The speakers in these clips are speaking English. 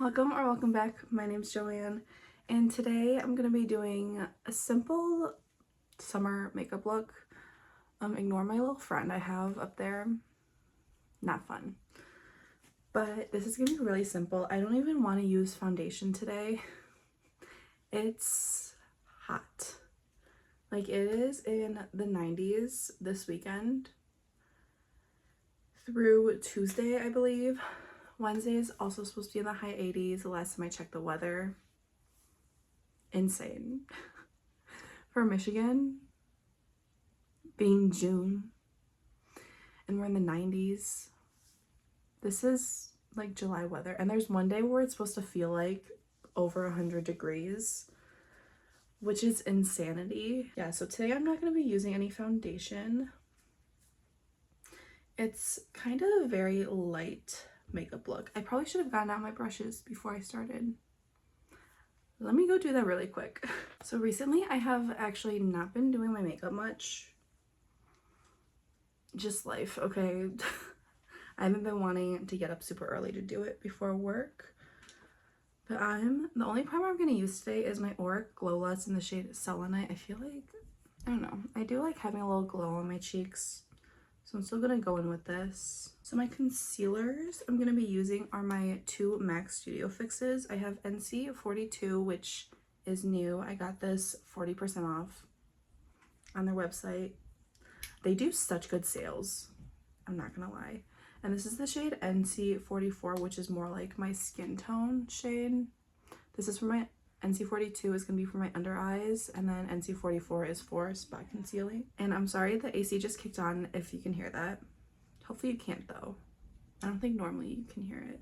Welcome back. My name's Joanne, and today I'm going to be doing a simple summer makeup look. Ignore my little friend I have up there. Not fun. But this is going to be really simple. I don't even want to use foundation today. It's hot. Like, it is in the 90s this weekend through Tuesday, I believe. Wednesday is also supposed to be in the high 80s the last time I checked the weather. Insane. For Michigan, being June, and we're in the 90s. This is like July weather, and there's one day where it's supposed to feel like over 100 degrees, which is insanity. Yeah, so today I'm not going to be using any foundation. It's kind of a very light makeup look. I probably should have gotten out my brushes before I started. Let me go do that really quick. So recently I have actually not been doing my makeup much. Just life, okay? I haven't been wanting to get up super early to do it before work. But the only primer I'm going to use today is my Auric Glow Luts in the shade Selenite. I feel like, I don't know, I do like having a little glow on my cheeks. So I'm still going to go in with this. So my concealers I'm going to be using are my two MAC Studio Fixes. I have NC42, which is new. I got this 40% off on their website. They do such good sales, I'm not going to lie. And this is the shade NC44, which is more like my skin tone shade. This is for my NC42 is going to be for my under eyes, and then NC44 is for spot concealing. And I'm sorry the AC just kicked on if you can hear that. Hopefully you can't though. I don't think normally you can hear it.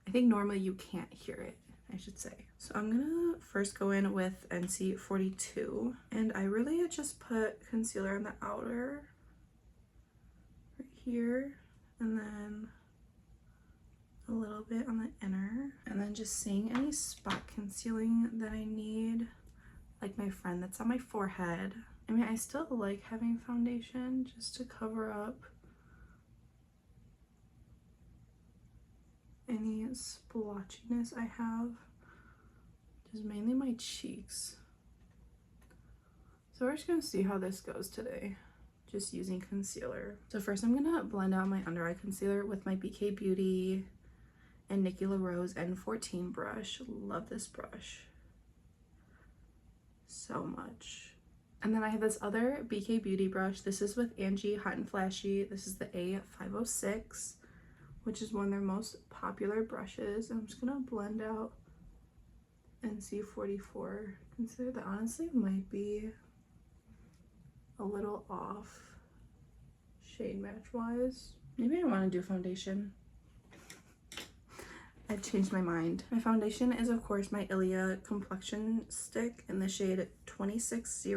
I think normally you can't hear it, I should say. So I'm gonna first go in with NC42, and I really just put concealer on the outer right here, and then a little bit on the inner, and then just seeing any spot concealing that I need, like my friend that's on my forehead. I mean, I still like having foundation just to cover up any splotchiness I have, just mainly my cheeks. So we're just gonna see how this goes today, just using concealer. So first I'm gonna blend out my under eye concealer with my BK Beauty and Nikki LaRose N14 brush. Love this brush so much. And then I have this other BK Beauty brush. This is with Angie Hot and Flashy. This is the A506, which is one of their most popular brushes. I'm just gonna blend out NC44 concealer that honestly might be a little off shade match wise. Maybe I want to do foundation. I've changed my mind. My foundation is of course my Ilia complexion stick in the shade 260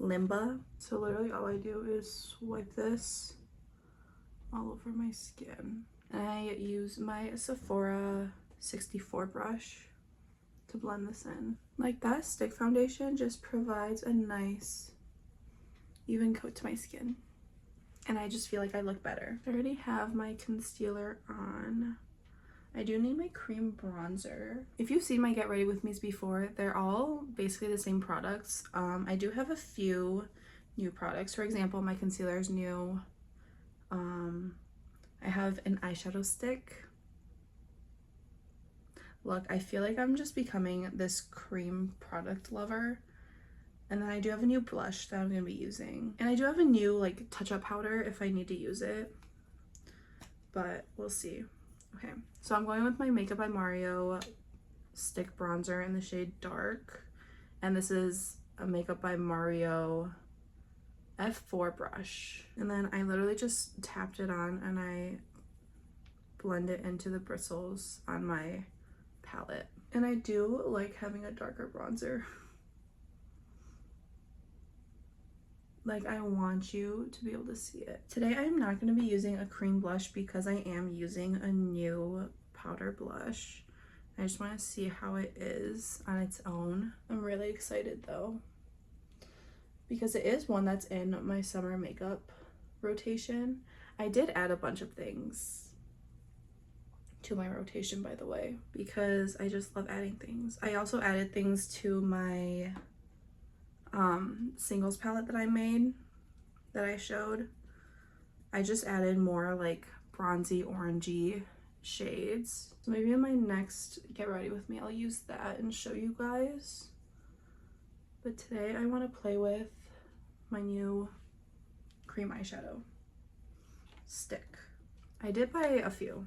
Limba. So literally all I do is swipe this all over my skin. And I use my Sephora 64 brush to blend this in. Like, that stick foundation just provides a nice even coat to my skin, and I just feel like I look better. I already have my concealer on. I do need my cream bronzer. If you've seen my Get Ready With Me's before, they're all basically the same products. I do have a few new products. For example, my concealer is new. I have an eyeshadow stick. Look, I feel like I'm just becoming this cream product lover. And then I do have a new blush that I'm going to be using. And I do have a new like touch-up powder if I need to use it. But we'll see. Okay, so I'm going with my Makeup by Mario stick bronzer in the shade Dark. And this is a Makeup by Mario F4 brush. And then I literally just tapped it on and I blend it into the bristles on my palette. And I do like having a darker bronzer. Like, I want you to be able to see it. Today I'm not going to be using a cream blush because I am using a new powder blush. I just want to see how it is on its own. I'm really excited though, because it is one that's in my summer makeup rotation. I did add a bunch of things to my rotation, by the way, because I just love adding things. I also added things to my singles palette that I made, that I showed. I just added more like bronzy orangey shades. So maybe in my next get ready with me, I'll use that and show you guys. But today I want to play with my new cream eyeshadow stick. I did buy a few.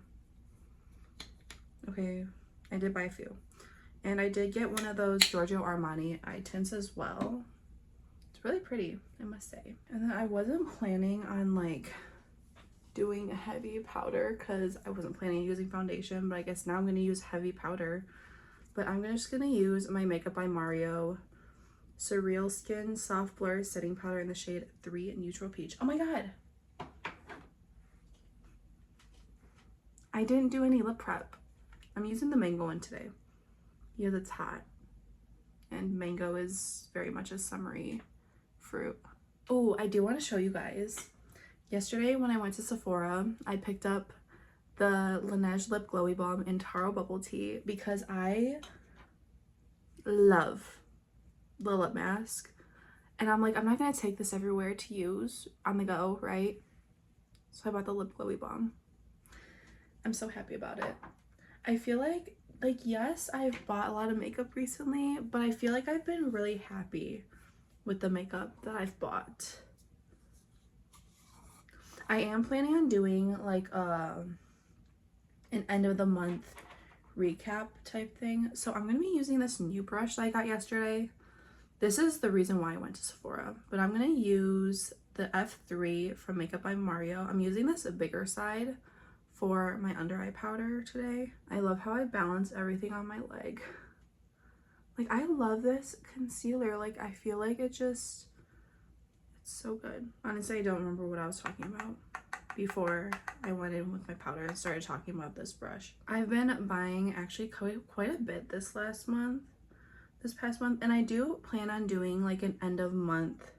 Okay, I did buy a few. And I did get one of those Giorgio Armani eye tints as well. It's really pretty, I must say. And then I wasn't planning on like doing a heavy powder because I wasn't planning on using foundation, but I guess now I'm going to use heavy powder. But I'm just going to use my Makeup by Mario Surreal Skin Soft Blur Setting Powder in the shade 3 Neutral Peach. Oh my god! I didn't do any lip prep. I'm using the mango one today because it's hot. And mango is very much a summery fruit. Oh, I do want to show you guys. Yesterday when I went to Sephora, I picked up the Laneige Lip Glowy Balm in Taro Bubble Tea because I love the lip mask. And I'm like, I'm not going to take this everywhere to use on the go, right? So I bought the Lip Glowy Balm. I'm so happy about it. I feel like yes, I've bought a lot of makeup recently, but I feel like I've been really happy with the makeup that I've bought. I am planning on doing like an end of the month recap type thing. So I'm going to be using this new brush that I got yesterday. This is the reason why I went to Sephora, but I'm going to use the F3 from Makeup by Mario. I'm using this a bigger side for my under eye powder today. I love how I balance everything on my leg. Like, I love this concealer. Like, I feel like it's so good. Honestly, I don't remember what I was talking about before I went in with my powder and started talking about this brush. I've been buying actually quite a bit this past month, and I do plan on doing like an end of month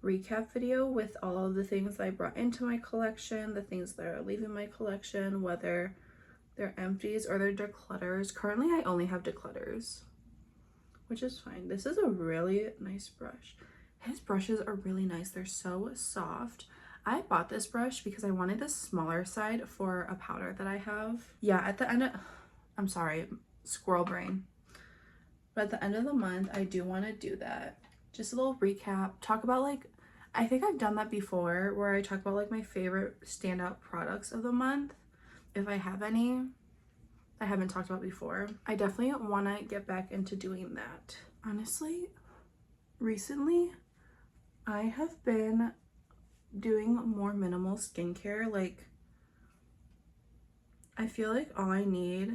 recap video with all of the things that I brought into my collection, the things that are leaving my collection, whether they're empties or they're declutters. Currently I only have declutters, which is fine. This is a really nice brush. His brushes are really nice. They're so soft. I bought this brush because I wanted the smaller side for a powder that I have. Yeah, at the end of, I'm sorry, squirrel brain. But at the end of the month, I do want to do that. Just a little recap, talk about like, I think I've done that before where I talk about like my favorite standout products of the month, if I have any I haven't talked about before. I definitely want to get back into doing that. Honestly, recently I have been doing more minimal skincare. Like, I feel like all I need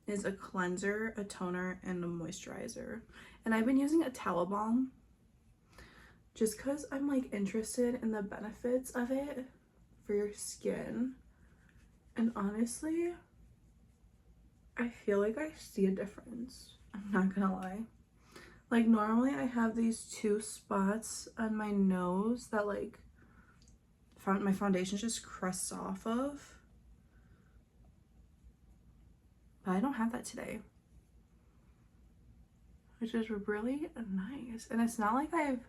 is a cleanser, a toner, and a moisturizer. And I've been using a tallow balm just because I'm like interested in the benefits of it for your skin. And honestly, I feel like I see a difference. I'm not gonna lie. Like, normally I have these two spots on my nose that like my foundation just crusts off of. But I don't have that today, which is really nice. And it's not like I've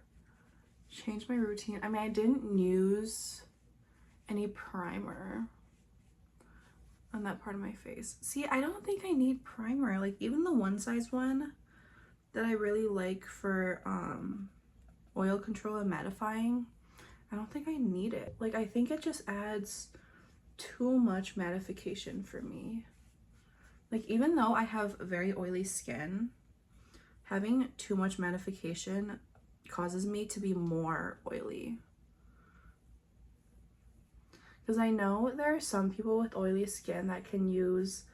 changed my routine. I mean, I didn't use any primer on that part of my face. See, I don't think I need primer. Like, even the one size one that I really like for oil control and mattifying, I don't think I need it. Like, I think it just adds too much mattification for me. Like, even though I have very oily skin, having too much mattification causes me to be more oily. Because I know there are some people with oily skin that can use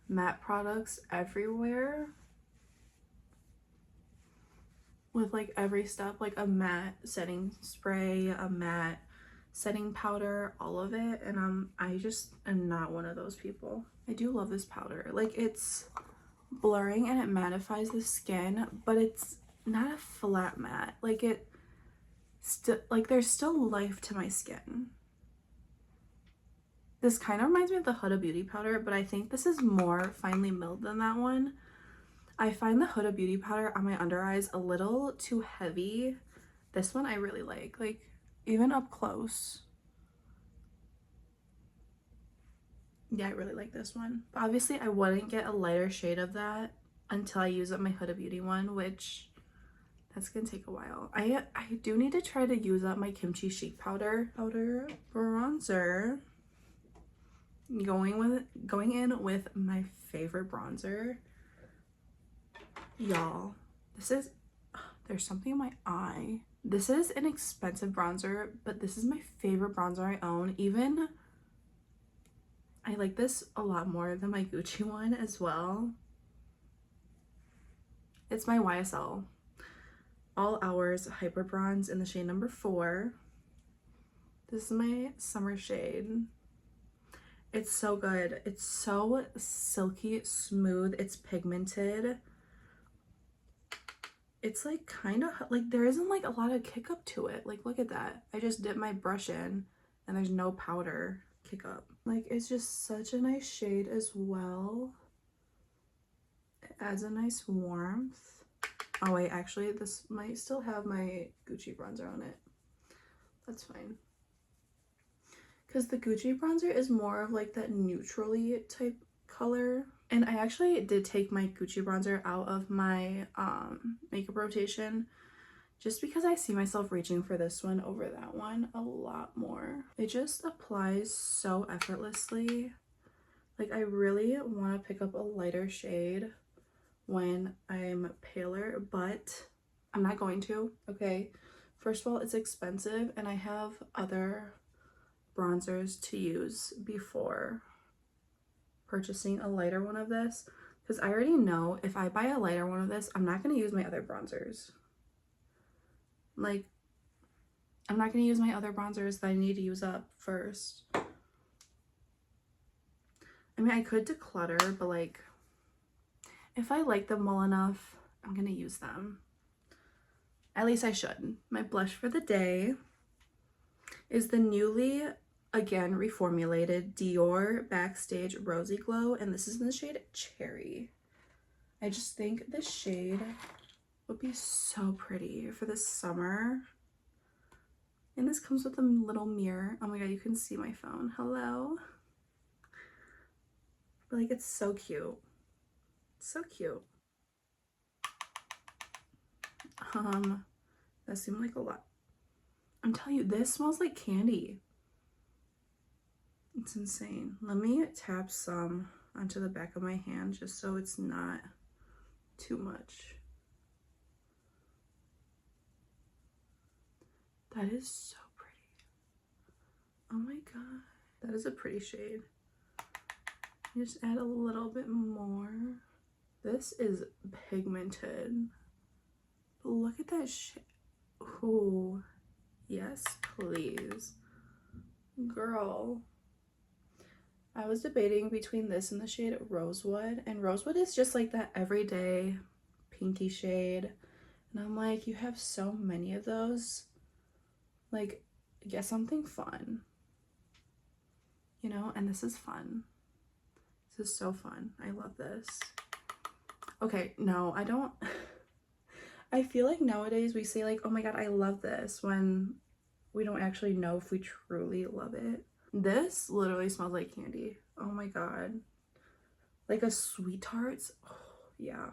matte products everywhere. With like every step, like a matte setting spray, a matte setting powder, all of it. And I just am not one of those people. I do love this powder. Like, it's blurring and it mattifies the skin, but it's not a flat matte. Like, it still, like, there's still life to my skin. This kind of reminds me of the Huda Beauty powder, but I think this is more finely milled than that one. I find the Huda Beauty powder on my under eyes a little too heavy. This one I really like even up close. Yeah, I really like this one. But obviously, I wouldn't get a lighter shade of that until I use up my Huda Beauty one, which that's gonna take a while. I do need to try to use up my Kimchi Chic powder bronzer. Going in with my favorite bronzer. Y'all, this is, there's something in my eye. This is an expensive bronzer, but this is my favorite bronzer I own. Even I like this a lot more than my Gucci one as well. It's my YSL All Hours Hyper Bronze in the shade number 4. This is my summer shade. It's so good. It's so silky smooth. It's pigmented. It's like kind of like there isn't like a lot of kick up to it. Like look at that. I just dip my brush in and there's no powder kick up. Like it's just such a nice shade as well. It adds a nice warmth. Oh wait, actually this might still have my Gucci bronzer on it. That's fine. Because the Gucci bronzer is more of like that neutrally type color. And I actually did take my Gucci bronzer out of my makeup rotation just because I see myself reaching for this one over that one a lot more. It just applies so effortlessly. Like I really want to pick up a lighter shade when I'm paler, but I'm not going to, okay? First of all, it's expensive and I have other bronzers to use before purchasing a lighter one of this, because I already know if I buy a lighter one of this, I'm not going to use my other bronzers. Like, I'm not going to use my other bronzers that I need to use up first. I mean, I could declutter, but like, if I like them well enough, I'm going to use them. At least I should. My blush for the day is the newly, again, reformulated Dior Backstage Rosy Glow, and this is in the shade Cherry. I just think this shade would be so pretty for this summer. And this comes with a little mirror. Oh my god, you can see my phone. Hello. But like, it's so cute. So cute. That seemed like a lot. I'm telling you, this smells like candy. It's insane. Let me tap some onto the back of my hand just so it's not too much. That is so pretty. Oh my god. That is a pretty shade. Just add a little bit more. This is pigmented. Look at that shade. Ooh. Yes, please. Girl. I was debating between this and the shade Rosewood. And Rosewood is just like that everyday pinky shade. And I'm like, you have so many of those. Like, get something fun. You know? And this is fun. This is so fun. I love this. Okay, no, I don't. I feel like nowadays we say like, oh my god, I love this, when we don't actually know if we truly love it. This literally smells like candy. Oh my god. Like a sweet tarts. Oh, yeah.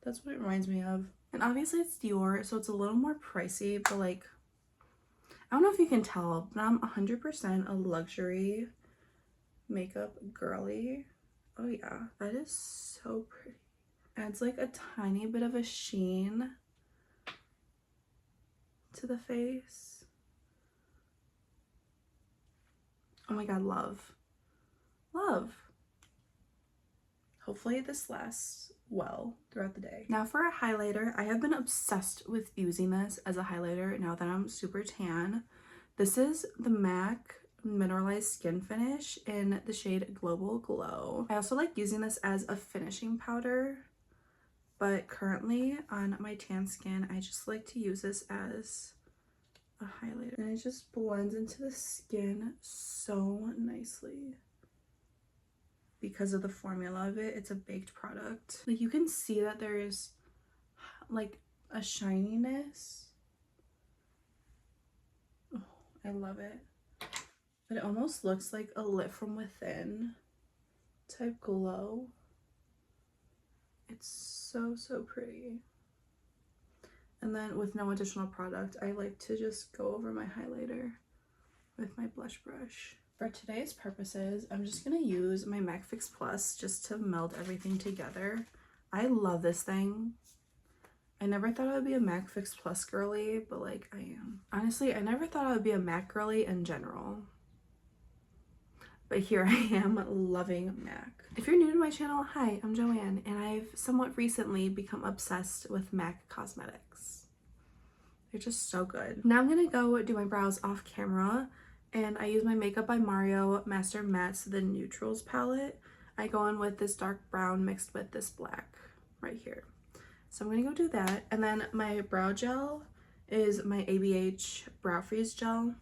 That's what it reminds me of. And obviously it's Dior, so it's a little more pricey, but like, I don't know if you can tell, but I'm 100% a luxury makeup girly. Oh yeah, that is so pretty. Adds like a tiny bit of a sheen to the face. Oh my god, love. Love. Hopefully this lasts well throughout the day. Now for a highlighter, I have been obsessed with using this as a highlighter now that I'm super tan. This is the MAC Mineralized Skin Finish in the shade Global Glow. I also like using this as a finishing powder, but currently on my tan skin, I just like to use this as a highlighter. And it just blends into the skin so nicely. Because of the formula of it, it's a baked product. Like, you can see that there is like a shininess. Oh, I love it. But it almost looks like a lit from within type glow. It's so pretty. And then with no additional product, I like to just go over my highlighter with my blush brush. For today's purposes, I'm just gonna use my MAC Fix Plus just to meld everything together. I love this thing. I never thought I would be a MAC Fix Plus girly, but like I am. Honestly, I never thought I would be a MAC girly in general. But here I am loving MAC. If you're new to my channel, hi, I'm Joanne, and I've somewhat recently become obsessed with MAC cosmetics. They're just so good. Now I'm gonna go do my brows off camera, and I use my Makeup by Mario Master Mattes, the Neutrals palette. I go in with this dark brown mixed with this black right here. So I'm gonna go do that. And then my brow gel is my ABH Brow Freeze Gel.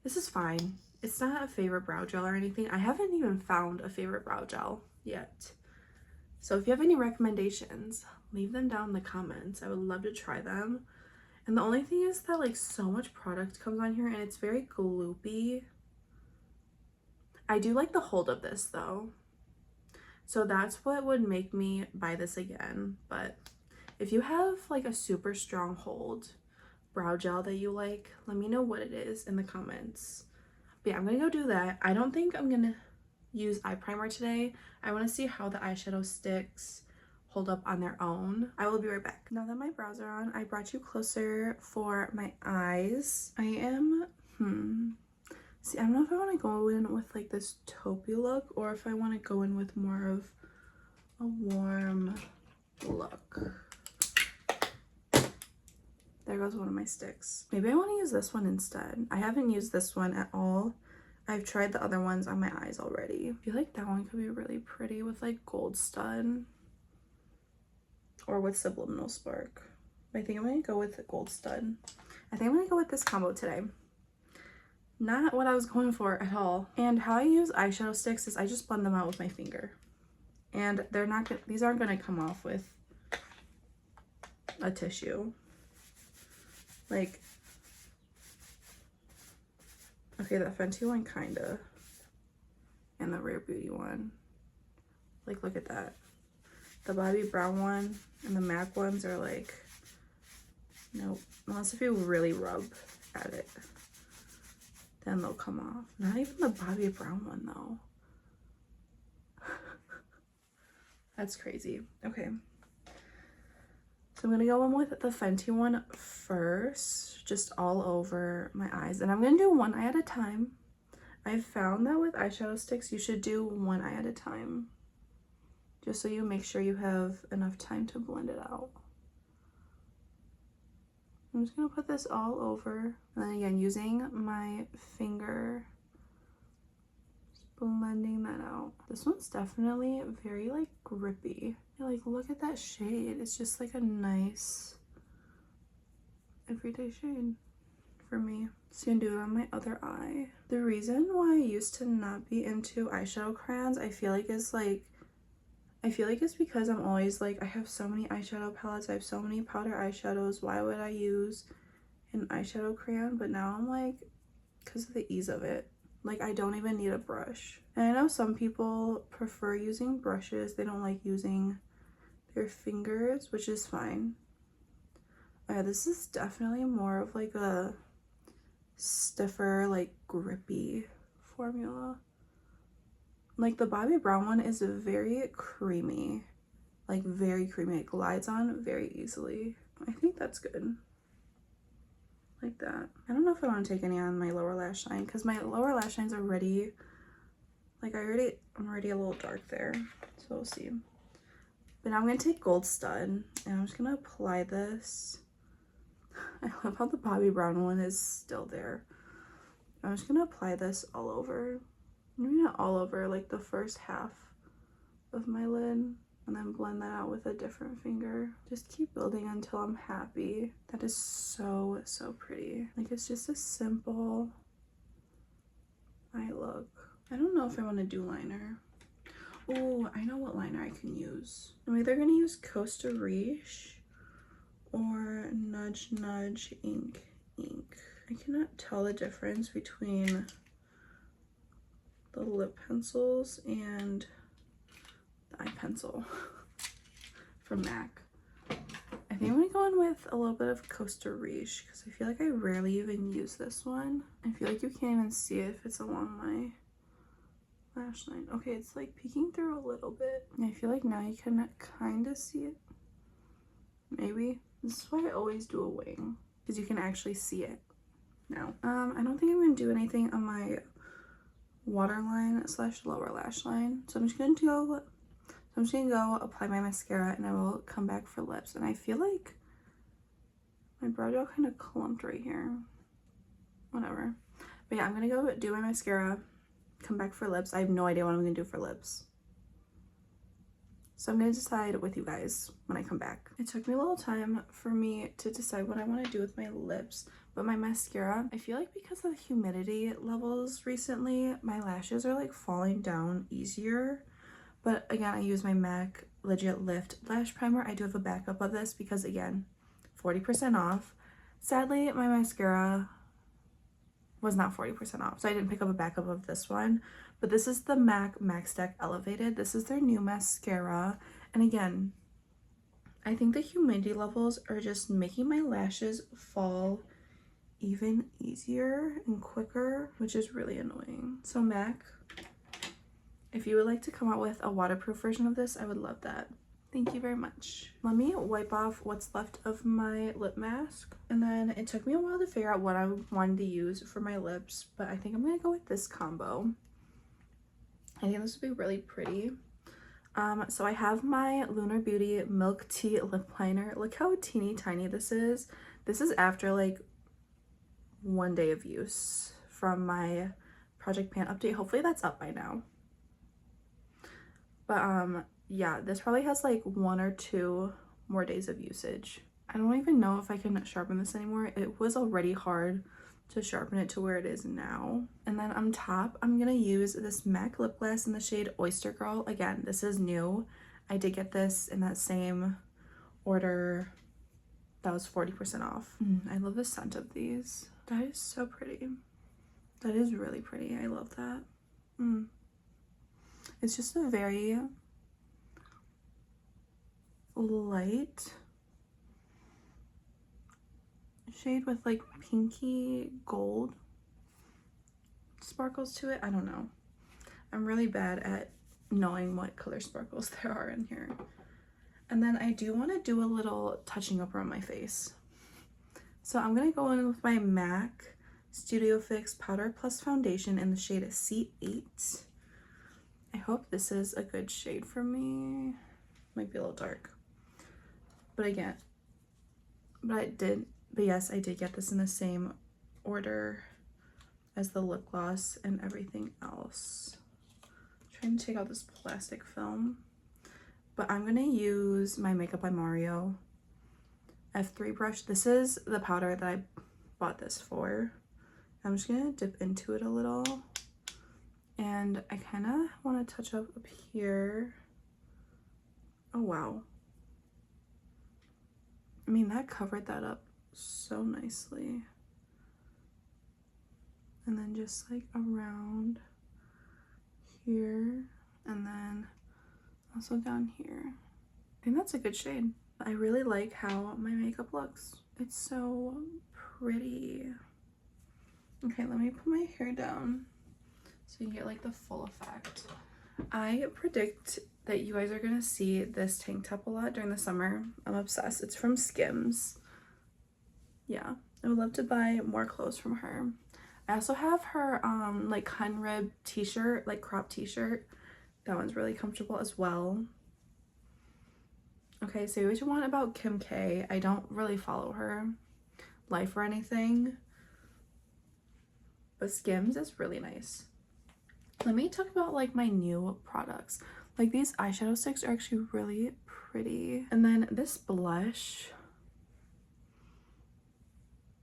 This is fine. It's not a favorite brow gel or anything. I haven't even found a favorite brow gel yet. So if you have any recommendations, leave them down in the comments. I would love to try them. And the only thing is that like so much product comes on here and it's very gloopy. I do like the hold of this though. So that's what would make me buy this again. But if you have like a super strong hold brow gel that you like, let me know what it is in the comments. But yeah, I'm gonna go do that. I don't think I'm gonna use eye primer today. I want to see how the eyeshadow sticks hold up on their own. I will be right back. Now that my brows are on, I brought you closer for my eyes. I am, see, I don't know if I want to go in with like this taupey look or if I want to go in with more of a warm look. There goes one of my sticks. Maybe I want to use this one instead. I haven't used this one at all. I've tried the other ones on my eyes already. I feel like that one could be really pretty with like gold stud or with subliminal spark. I think I'm gonna go with the gold stud. I think I'm gonna go with this combo today. Not what I was going for at all. And how I use eyeshadow sticks is I just blend them out with my finger. And they're not gonna, these aren't gonna come off with a tissue. Like, okay, that Fenty one kinda, and the Rare Beauty one. Like, look at that. The Bobbi Brown one and the MAC ones are like, nope. Unless if you really rub at it, then they'll come off. Not even the Bobbi Brown one though. That's crazy. Okay. So I'm gonna go in with the Fenty one first, just all over my eyes. And I'm gonna do one eye at a time. I've found that with eyeshadow sticks, you should do one eye at a time. Just so you make sure you have enough time to blend it out. I'm just gonna put this all over. And then again, using my finger, just blending that out. This one's definitely very like grippy. Like, look at that shade. It's just like a nice everyday shade for me. So I'm gonna do it on my other eye. The reason why I used to not be into eyeshadow crayons, I feel like it's because I'm always like, I have so many eyeshadow palettes, I have so many powder eyeshadows, why would I use an eyeshadow crayon? But now I'm like, because of the ease of it. Like, I don't even need a brush. And I know some people prefer using brushes. They don't like using their fingers, which is fine. Yeah, this is definitely more of like a stiffer, like grippy formula. Like the Bobbi Brown one is very creamy. Like very creamy. It glides on very easily. I think that's good. Like that. I don't know if I want to take any on my lower lash line because my lower lash line's already, like I'm already a little dark there. So we'll see. But now I'm going to take Gold Stud and I'm just going to apply this. I love how the Bobbi Brown one is still there. I'm just going to apply this all over. Maybe not all over, like the first half of my lid. and then blend that out with a different finger. Just keep building until I'm happy. That is so, so pretty. Like, it's just a simple eye look. I don't know if I want to do liner. Oh, I know what liner I can use. I'm either going to use Costa Riche or Nudge Nudge Ink. I cannot tell the difference between the lip pencils and the eye pencil from MAC. I think I'm gonna go in with a little bit of Costa Riche because I feel like I rarely even use this one. I feel like you can't even see it if it's along my lash line. Okay, it's like peeking through a little bit. And I feel like now you can kind of see it. Maybe. This is why I always do a wing, because you can actually see it now. I don't think I'm gonna do anything on my waterline / lower lash line. So I'm just gonna go apply my mascara and I will come back for lips. And I feel like my brow gel kind of clumped right here. Whatever. But yeah, I'm gonna go do my mascara, come back for lips. I have no idea what I'm gonna do for lips. So I'm gonna decide with you guys when I come back. It took me a little time for me to decide what I want to do with my lips, but my mascara, I feel like because of the humidity levels recently, my lashes are like falling down easier. But again, I use my MAC Legit Lift Lash Primer. I do have a backup of this because, again, 40% off. Sadly, my mascara was not 40% off, so I didn't pick up a backup of this one. But this is the MAC Max Stack Elevated. This is their new mascara. And again, I think the humidity levels are just making my lashes fall even easier and quicker, which is really annoying. So MAC, if you would like to come out with a waterproof version of this, I would love that. Thank you very much. Let me wipe off what's left of my lip mask. And then it took me a while to figure out what I wanted to use for my lips, but I think I'm gonna go with this combo. I think this would be really pretty. So I have my Lunar Beauty Milk Tea Lip Liner. Look how teeny tiny this is. This is after like 1 day of use from my Project Pan update. Hopefully that's up by now. But yeah, this probably has like 1 or 2 more days of usage. I don't even know if I can sharpen this anymore. It was already hard to sharpen it to where it is now. And then on top, I'm gonna use this MAC lip gloss in the shade Oyster Girl. Again, this is new. I did get this in that same order that was 40% off. I love the scent of these. That is so pretty. That is really pretty. I love that. It's just a very light shade with like pinky gold sparkles to it. I don't know. I'm really bad at knowing what color sparkles there are in here. And then I do want to do a little touching up around my face. So I'm going to go in with my MAC Studio Fix Powder Plus Foundation in the shade C8. I hope this is a good shade for me. Might be a little dark. But yes, I did get this in the same order as the lip gloss and everything else. I'm trying to take out this plastic film. But I'm going to use my Makeup by Mario F3 brush. This is the powder that I bought this for. I'm just going to dip into it a little. And I kind of want to touch up here. Oh, wow. I mean, that covered that up so nicely. And then just like around here, and then also down here. I think that's a good shade. I really like how my makeup looks. It's so pretty. Okay, let me put my hair down so you can get like the full effect. I predict that you guys are gonna see this tank top a lot during the summer. I'm obsessed. It's from Skims. Yeah, I would love to buy more clothes from her. I also have her like hun rib t-shirt, like crop t-shirt. That one's really comfortable as well. Okay, say what you want about Kim K. I don't really follow her life or anything, but Skims is really nice. Let me talk about like my new products. Like these eyeshadow sticks are actually really pretty. And then this blush,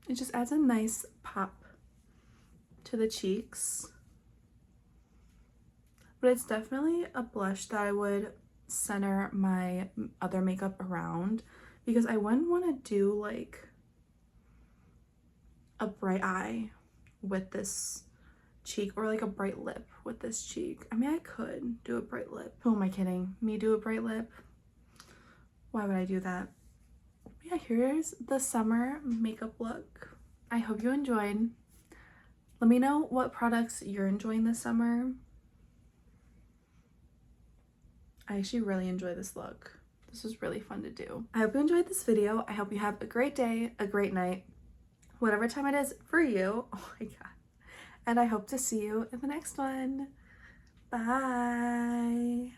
it just adds a nice pop to the cheeks. But it's definitely a blush that I would center my other makeup around, because I wouldn't want to do like a bright eye with this cheek, or like a bright lip with this cheek. I mean, I could do a bright lip. Who am I kidding? Me do a bright lip? Why would I do that? Yeah, here's the summer makeup look. I hope you enjoyed. Let me know what products you're enjoying this summer. I actually really enjoy this look. This was really fun to do. I hope you enjoyed this video. I hope you have a great day, a great night, whatever time it is for you. Oh my god. And I hope to see you in the next one. Bye.